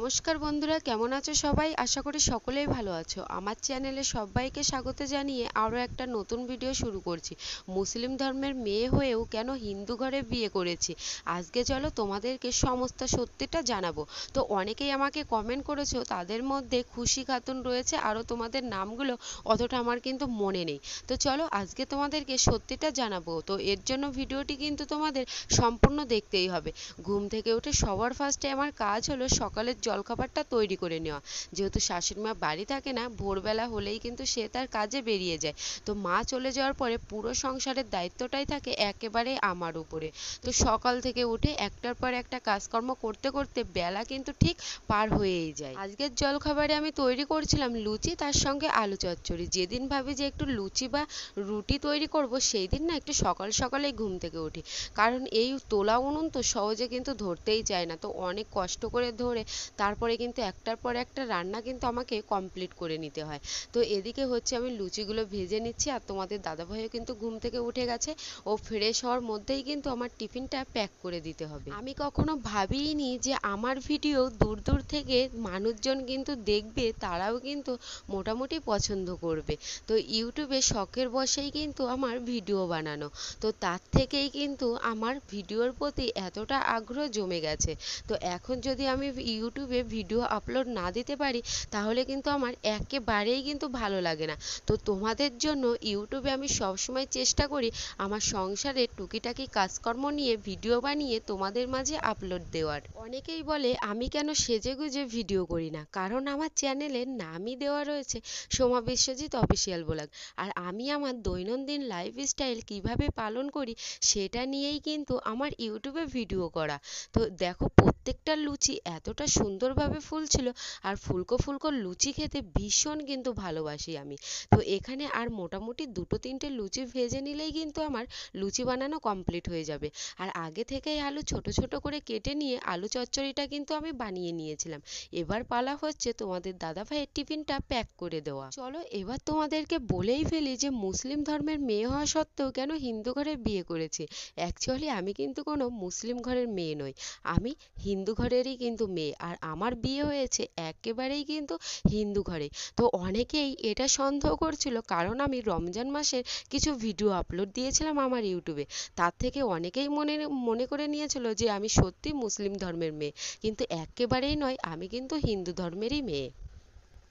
নমস্কার বন্ধুরা, কেমন আছো সবাই? আশা করি সকলেই ভালো আছো। আমার চ্যানেলে সবাইকে স্বাগত জানিয়ে আরও একটা নতুন ভিডিও শুরু করছি। মুসলিম ধর্মের মেয়ে হয়েও কেন হিন্দু ঘরে বিয়ে করেছি, আজকে চলো তোমাদেরকে সমস্ত সত্যিটা জানাবো। তো অনেকেই আমাকে কমেন্ট করেছো, তাদের মধ্যে খুশি খাতুন রয়েছে, আরও তোমাদের নামগুলো অতটা আমার কিন্তু মনে নেই। তো চলো আজকে তোমাদেরকে সত্যিটা জানাবো। তো এর জন্য ভিডিওটি কিন্তু তোমাদের সম্পূর্ণ দেখতেই হবে। ঘুম থেকে উঠে সবার ফার্স্টে আমার কাজ হলো সকালের জলখাবারটা তৈরি করে নেওয়া। যেহেতু শাশুড়ি মা বাড়ি থাকে না, ভোরবেলা হলেই কিন্তু সে তার কাজে বেরিয়ে যায়। তো মা চলে যাওয়ার পরে পুরো সংসারের দায়িত্বটাই থাকে একেবারে আমার উপরে। তো সকাল থেকে উঠে একটার পর একটা কাজকর্ম করতে করতে বেলা কিন্তু ঠিক পার হয়েই যায়। আজকের জলখাবারে আমি তৈরি করছিলাম লুচি, তার সঙ্গে আলু চচ্চড়ি। যেদিন ভাবি যে একটু লুচি বা রুটি তৈরি করব, সেই দিন না একটু সকাল সকালেই ঘুম থেকে উঠি। কারণ এই তোলা উনুন তো সহজে কিন্তু ধরতেই চায় না, তো অনেক কষ্ট করে ধরে তারপরে কিন্তু একটার পর একটা রান্না কিন্তু আমাকে কমপ্লিট করে নিতে হয়। তো এদিকে হচ্ছে আমি লুচিগুলো ভেজে নিচ্ছি, আর তোমাদের দাদাভাইও কিন্তু ঘুম থেকে উঠে গেছে। ও ফ্রেশ হওয়ার মধ্যেই কিন্তু আমার টিফিনটা প্যাক করে দিতে হবে। আমি কখনো ভাবিনি যে আমার ভিডিও দূর দূর থেকে মানুষজন কিন্তু দেখবে, তারাও কিন্তু মোটামুটি পছন্দ করবে। তো ইউটিউবে শখের বশেই কিন্তু আমার ভিডিও বানানো, তো তার থেকেই কিন্তু আমার ভিডিওর প্রতি এতটা আগ্রহ জমে গেছে। তো এখন যদি আমি ইউটিউবে ভিডিও আপলোড না দিতে পারি, তাহলে কিন্তু আমার একেবারেই কিন্তু ভালো লাগে না। তো তোমাদের জন্য ইউটিউবে আমি সবসময় চেষ্টা করি আমার সংসারের টুকিটাকি কাজকর্ম নিয়ে ভিডিও বানিয়ে তোমাদের মাঝে আপলোড দেওয়ার। অনেকেই বলে আমি কেন সেজেগুজে ভিডিও করি না, কারণ আমার চ্যানেলের নামই দেওয়া রয়েছে সোমা বিশ্বজিৎ অফিসিয়াল ব্লগ। আর আমি আমার দৈনন্দিন লাইফস্টাইল কিভাবে পালন করি সেটা নিয়েই কিন্তু আমার ইউটিউবে ভিডিও করা। তো দেখো, প্রত্যেকটা লুচি এতটা সুন্দরভাবে ফুলছিল, আর ফুলকো ফুলকো লুচি খেতে ভীষণ কিন্তু ভালোবাসি আমি। তো এখানে আর মোটামুটি দুটো তিনটে লুচি ভেজে নিলেই কিন্তু আমার লুচি বানানো কমপ্লিট হয়ে যাবে। আর আগে থেকেই আলু ছোট ছোট করে কেটে নিয়ে আলু চচ্চড়িটা কিন্তু আমি বানিয়ে নিয়েছিলাম। এবার পালা হচ্ছে তোমাদের দাদা ভাইয়ের টিফিনটা প্যাক করে দেওয়া। চলো এবার তোমাদেরকে বলেই ফেলি যে মুসলিম ধর্মের মেয়ে হওয়া সত্ত্বেও কেন হিন্দু ঘরে বিয়ে করেছি। অ্যাকচুয়ালি আমি কিন্তু কোনো মুসলিম ঘরের মেয়ে নই, আমি হিন্দু ঘরেরই কিন্তু মেয়ে, আর আমার বিয়ে হয়েছে একেবারেই কিন্তু হিন্দু ঘরে। তো অনেকেই এটা সন্দেহ করছিল, কারণ আমি রমজান মাসের কিছু ভিডিও আপলোড দিয়েছিলাম আমার ইউটিউবে। তার থেকে অনেকেই মনে মনে করে নিয়েছিল যে আমি সত্যি মুসলিম ধর্মের মেয়ে, কিন্তু একেবারেই নয়, আমি কিন্তু হিন্দু ধর্মেরই মেয়ে।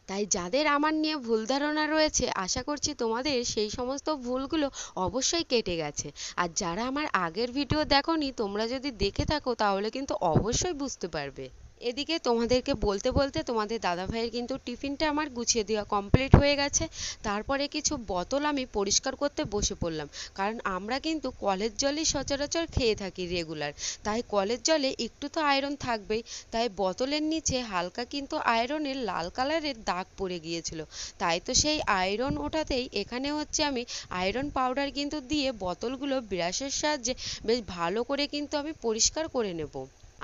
তাই যাদের আমার নিয়ে ভুল ধারণা রয়েছে, আশা করছি তোমাদের সেই সমস্ত ভুলগুলো অবশ্যই কেটে গেছে। আর যারা আমার আগের ভিডিও দেখোনি, তোমরা যদি দেখে থাকো তাহলে কিন্তু অবশ্যই বুঝতে পারবে। এদিকে তোমাদেরকে বলতে বলতে তোমাদের দাদাভাইয়ের কিন্তু টিফিনটা আমার গুছিয়ে দেওয়া কমপ্লিট হয়ে গেছে। তারপরে কিছু বোতল আমি পরিষ্কার করতে বসে পড়লাম, কারণ আমরা কিন্তু কলের জলই সচরাচর খেয়ে থাকি রেগুলার। তাই কলের জলে একটু তো আয়রন থাকবেই। তাই বোতলের নিচে হালকা কিন্তু আয়রনের লাল কালারের দাগ পড়ে গিয়েছিল। তাই তো সেই আয়রন ওঠাতেই এখানে হচ্ছে আমি আয়রন পাউডার কিন্তু দিয়ে বোতলগুলো ব্রাশের সাহায্যে বেশ ভালো করে কিন্তু আমি পরিষ্কার করে নেব।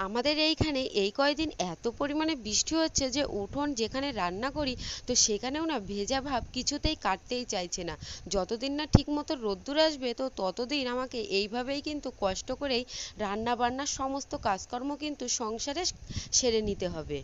আমাদের এইখানে এই কয়দিন এত পরিমাণে বৃষ্টি হচ্ছে যে উঠোন যেখানে রান্না করি, তো সেখানেও না ভেজা ভাব কিছুতেই কাটতেই চাইছে না। যতদিন না ঠিক মতো রোদ্দুর আসবে, তো ততদিন আমাকে এইভাবেই কিন্তু কষ্ট করেই রান্না বান্নার সমস্ত কাজকর্ম কিন্তু সংসারে সেরে নিতে হবে।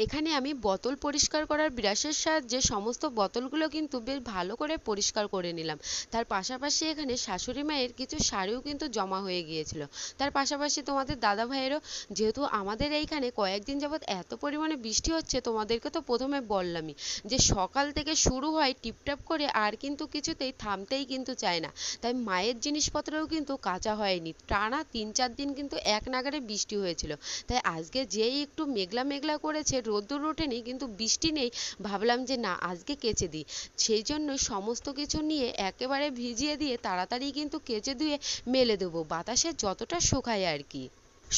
এখানে আমি বোতল পরিষ্কার করার ব্রাশের সাহায্যে সমস্ত বোতলগুলো কিন্তু বেশ ভালো করে পরিষ্কার করে নিলাম। তার পাশাপাশি এখানে শাশুড়ি মায়ের কিছু শাড়িও কিন্তু জমা হয়ে গিয়েছিল। তার পাশাপাশি তোমাদের দাদা ভাইয়েরও, যেহেতু আমাদের এইখানে কয়েকদিন যাবৎ এত পরিমাণে বৃষ্টি হচ্ছে, তোমাদেরকে তো প্রথমে বললামই যে সকাল থেকে শুরু হয় টিপটাপ করে, আর কিন্তু কিছুতেই থামতেই কিন্তু চায় না। তাই মায়ের জিনিসপত্রও কিন্তু কাচা হয়নি, টানা 3-4 দিন কিন্তু এক নাগাড়ে বৃষ্টি হয়েছিল। তাই আজকে যেই একটু মেঘলা মেঘলা করেছে, রোদ্দুর ওঠেনি কিন্তু বৃষ্টি নেই, ভাবলাম যে না আজকে কেচে দিই। সেই জন্য সমস্ত কিছু নিয়ে একেবারে ভিজিয়ে দিয়ে তাড়াতাড়ি কিন্তু কেচে ধুয়ে মেলে দেবো, বাতাসে যতটা শুকায় আর কি।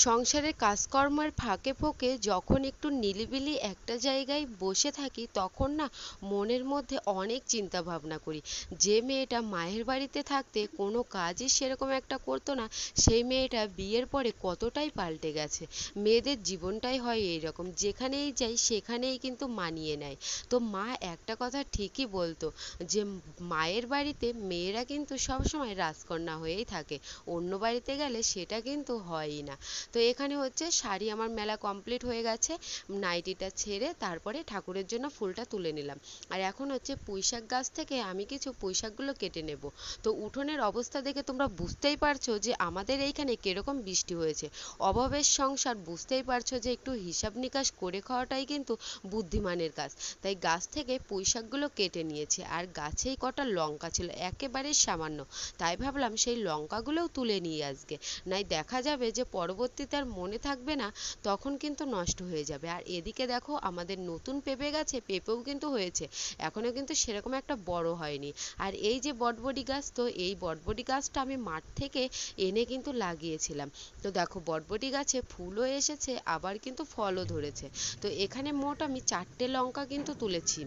সংসারের কাজকর্মের ফাঁকে ফোঁকে যখন একটু নিলিবিলি একটা জায়গায় বসে থাকি, তখন না মনের মধ্যে অনেক চিন্তা ভাবনা করি। যে মেয়েটা মায়ের বাড়িতে থাকতে কোনো কাজই সেরকম একটা করতো না, সেই মেয়েটা বিয়ের পরে কতটাই পাল্টে গেছে। মেয়েদের জীবনটাই হয় এইরকম, যেখানেই যাই সেখানেই কিন্তু মানিয়ে নেয়। তো মা একটা কথা ঠিকই বলতো যে মায়ের বাড়িতে মেয়েরা কিন্তু সবসময় রাজকন্যা হয়েই থাকে, অন্য বাড়িতে গেলে সেটা কিন্তু হয়ই না। তো এখানে হচ্ছে শাড়ি আমার মেলা কমপ্লিট হয়ে গেছে, নাইটিটা ছেড়ে তারপরে ঠাকুরের জন্য ফুলটা তুলে নিলাম। আর এখন হচ্ছে পুঁইশাক গাছ থেকে আমি কিছু পুঁইশাকগুলো কেটে নেব। তো উঠোনের অবস্থা দেখে তোমরা বুঝতেই পারছো যে আমাদের এইখানে কিরকম বৃষ্টি হয়েছে। অভাবের সংসার, বুঝতেই পারছো যে একটু হিসাব নিকাশ করে খাওয়াটাই কিন্তু বুদ্ধিমানের কাজ। তাই গাছ থেকে পুঁইশাকগুলো কেটে নিয়েছি। আর গাছেই কটা লঙ্কা ছিল, একেবারে সামান্য, তাই ভাবলাম সেই লঙ্কাগুলোও তুলে নিই আজকে, নাই দেখা যাবে যে পরবর্তীতে আর মনে থাকবে না, তখন কিন্তু নষ্ট হয়ে যাবে। আর এদিকে দেখো আমাদের নতুন পেঁপে গাছে পেঁপেও কিন্তু হয়েছে, এখনো কিন্তু সেরকম একটা বড় হয়নি। আর এই যে বটবটি গাছ, তো এই বটবটি গাছটা আমি মাঠ থেকে এনে কিন্তু লাগিয়েছিলাম। তো দেখো বটবটি গাছে ফুলও এসেছে, আবার কিন্তু ফলও ধরেছে। তো এখানে মোট আমি 4টে লঙ্কা কিন্তু তুলেছি,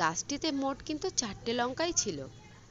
গাছটিতে মোট কিন্তু 4টে লঙ্কাই ছিল।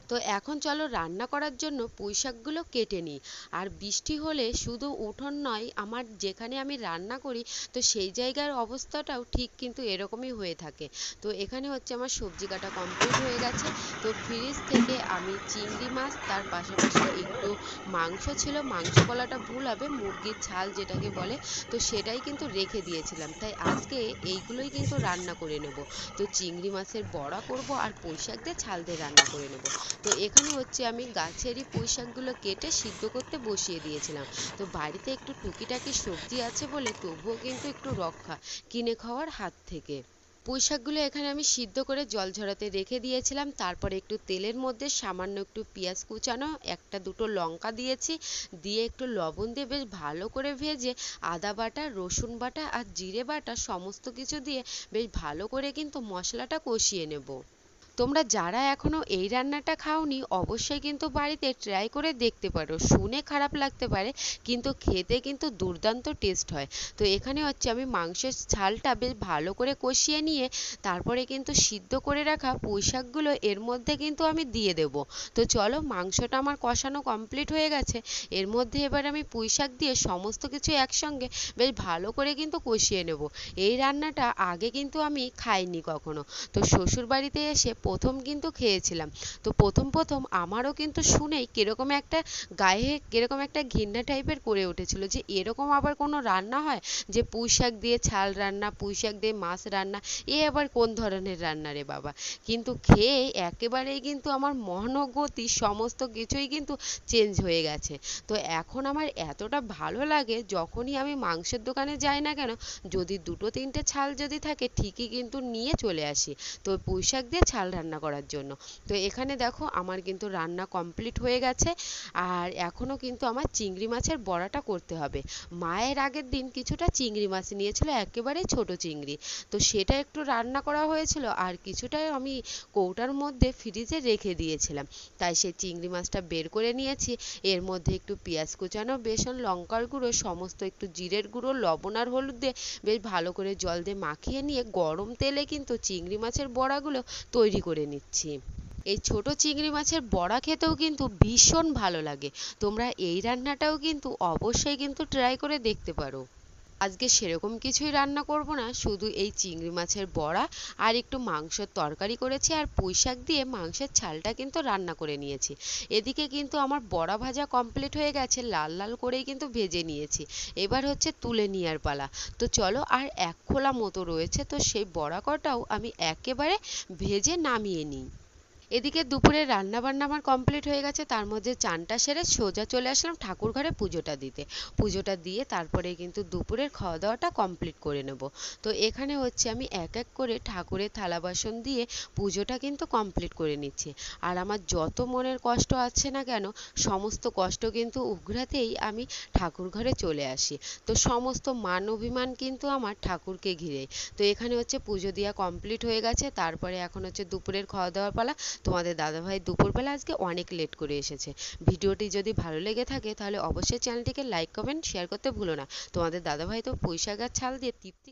তো এখন চলো রান্না করার জন্য পুঁইশাকগুলো কেটে নিই। আর বৃষ্টি হলে শুধু উঠোন নয়, আমার যেখানে আমি রান্না করি তো সেই জায়গার অবস্থাটাও ঠিক কিন্তু এরকমই হয়ে থাকে। তো এখানে হচ্ছে আমার সবজি কাটা কমপ্লিট হয়ে গেছে। তো ফ্রিজ থেকে আমি চিংড়ি মাছ, তার পাশাপাশি একটু মাংস ছিল, মাংস বলাটা ভুল হবে, মুরগির ছাল যেটাকে বলে, তো সেটাই কিন্তু রেখে দিয়েছিলাম। তাই আজকে এইগুলোই কিন্তু রান্না করে নেব। তো চিংড়ি মাছের বড়া করব আর পুঁইশাক দিয়ে ছাল দিয়ে রান্না করে নেব। তো এখানে হচ্ছে আমি গাছেরই পুঁইশাকগুলো কেটে সিদ্ধ করতে বসিয়ে দিয়েছিলাম। তো বাড়িতে একটু টুকিটাকি সবজি আছে বলে তবুও কিন্তু একটু রক্ষা কিনে খাওয়ার হাত থেকে। পুঁইশাকগুলো এখানে আমি সিদ্ধ করে জল ঝরাতে রেখে দিয়েছিলাম। তারপরে একটু তেলের মধ্যে সামান্য একটু পেঁয়াজ কুচানো, একটা দুটো লঙ্কা দিয়েছি, দিয়ে একটু লবণ দিয়ে বেশ ভালো করে ভেজে আদা বাটা, রসুন বাটা আর জিরে বাটা সমস্ত কিছু দিয়ে বেশ ভালো করে কিন্তু মশলাটা কষিয়ে নেব। তোমরা যারা এখনো এই রান্নাটা খাওনি অবশ্যই কিন্তু বাড়িতে ট্রাই করে দেখতে পারো। শুনে খারাপ লাগতে পারে কিন্তু খেতে কিন্তু দুর্দান্ত টেস্ট হয়। তো এখানে হচ্ছে আমি মাংসের ছালটা বেশ ভালো করে কষিয়ে নিয়ে তারপরে কিন্তু সিদ্ধ করে রাখা পুঁইশাকগুলো এর মধ্যে কিন্তু আমি দিয়ে দেব। তো চলো, মাংসটা আমার কষানো কমপ্লিট হয়ে গেছে, এর মধ্যে এবার আমি পুঁইশাক দিয়ে সমস্ত কিছু একসঙ্গে বেশ ভালো করে কিন্তু কষিয়ে নেব। এই রান্নাটা আগে কিন্তু আমি খাইনি কখনো, তো শ্বশুর বাড়িতে এসে প্রথম কিন্তু খেয়েছিলাম। তো প্রথম আমারও কিন্তু শুনেই কিরকম একটা গায়ে কিরকম একটা ঘৃণা টাইপের করে উঠেছিল যে এরকম আবার কোনো রান্না হয়, যে পুঁইশাক দিয়ে ছাল রান্না, পুঁইশাক দিয়ে মাছ রান্না, এ আবার কোন ধরনের রান্না রে বাবা। কিন্তু খেয়ে একেবারেই কিন্তু আমার মনোগতি সমস্ত কিছুই কিন্তু চেঞ্জ হয়ে গেছে। তো এখন আমার এতটা ভালো লাগে, যখনই আমি মাংসের দোকানে যাই না কেন, যদি দুটো তিনটে ছাল যদি থাকে ঠিকই কিন্তু নিয়ে চলে আসি, তো পুঁইশাক দিয়ে ছাল রান্না করার জন্য। তো এখানে দেখো আমার কিন্তু রান্না কমপ্লিট হয়ে গেছে। আর এখনও কিন্তু আমার চিংড়ি মাছের বড়াটা করতে হবে। মায়ের আগের দিন কিছুটা চিংড়ি মাছ নিয়েছিল, একেবারে ছোট চিংড়ি, তো সেটা একটু রান্না করা হয়েছিল আর কিছুটা আমি কৌটার মধ্যে ফ্রিজে রেখে দিয়েছিলাম। তাই সেই চিংড়ি মাছটা বের করে নিয়েছি, এর মধ্যে একটু পেঁয়াজ কুচানো, বেসন, লঙ্কার গুঁড়ো, সমস্ত একটু জিরের গুঁড়ো, লবণ আর হলুদ দিয়ে বেশ ভালো করে জল দিয়ে মাখিয়ে নিয়ে গরম তেলে কিন্তু চিংড়ি মাছের বড়াগুলো তৈরি করে নিচ্ছি। এই ছোট চিংড়ি মাছের বড়া খেতেও কিন্তু ভীষণ ভালো লাগে। তোমরা এই রান্নাটাও কিন্তু অবশ্যই কিন্তু ট্রাই করে দেখতে পারো। আজকে সেরকম কিছুই রান্না করব না, শুধু এই চিংড়ি মাছের বড়া আর একটু মাংসের তরকারি করেছি, আর পুঁইশাক দিয়ে মাংসের ছালটা কিন্তু রান্না করে নিয়েছি। এদিকে কিন্তু আমার বড়া ভাজা কমপ্লিট হয়ে গেছে, লাল লাল করেই কিন্তু ভেজে নিয়েছি। এবার হচ্ছে তুলে নেওয়ার পালা। তো চলো, আর এক খোলা মতো রয়েছে, তো সেই বড়া কটাও আমি একেবারে ভেজে নামিয়ে নিই। এদিকে দুপুরে রান্না বান্না আমার কমপ্লিট হয়ে গেছে, তার মধ্যে চানটা সেরে সোজা চলে আসলাম ঠাকুর ঘরে পুজোটা দিতে। পুজোটা দিয়ে তারপরে কিন্তু দুপুরের খাওয়া দাওয়াটা কমপ্লিট করে নেব। তো এখানে হচ্ছে আমি এক এক করে ঠাকুরের থালা বাসন দিয়ে পুজোটা কিন্তু কমপ্লিট করে নিচ্ছি। আর আমার যত মনের কষ্ট আছে না কেন, সমস্ত কষ্ট কিন্তু উগরাতেই আমি ঠাকুর ঘরে চলে আসি। তো সমস্ত মান অভিমান কিন্তু আমার ঠাকুরকে ঘিরে। তো এখানে হচ্ছে পুজো দেওয়া কমপ্লিট হয়ে গেছে, তারপরে এখন হচ্ছে দুপুরের খাওয়া দাওয়ার পালা। তোমাদের দাদাভাই দুপুরবেলা আজকে অনেক লেট করে এসেছে। ভিডিওটি যদি ভালো লেগে থাকে তাহলে অবশ্যই চ্যানেলটিকে লাইক, কমেন্ট, শেয়ার করতে ভুলো না। তোমাদের দাদাভাই তো পুঁইশাক আর ছাল দিয়ে তৃপ্তি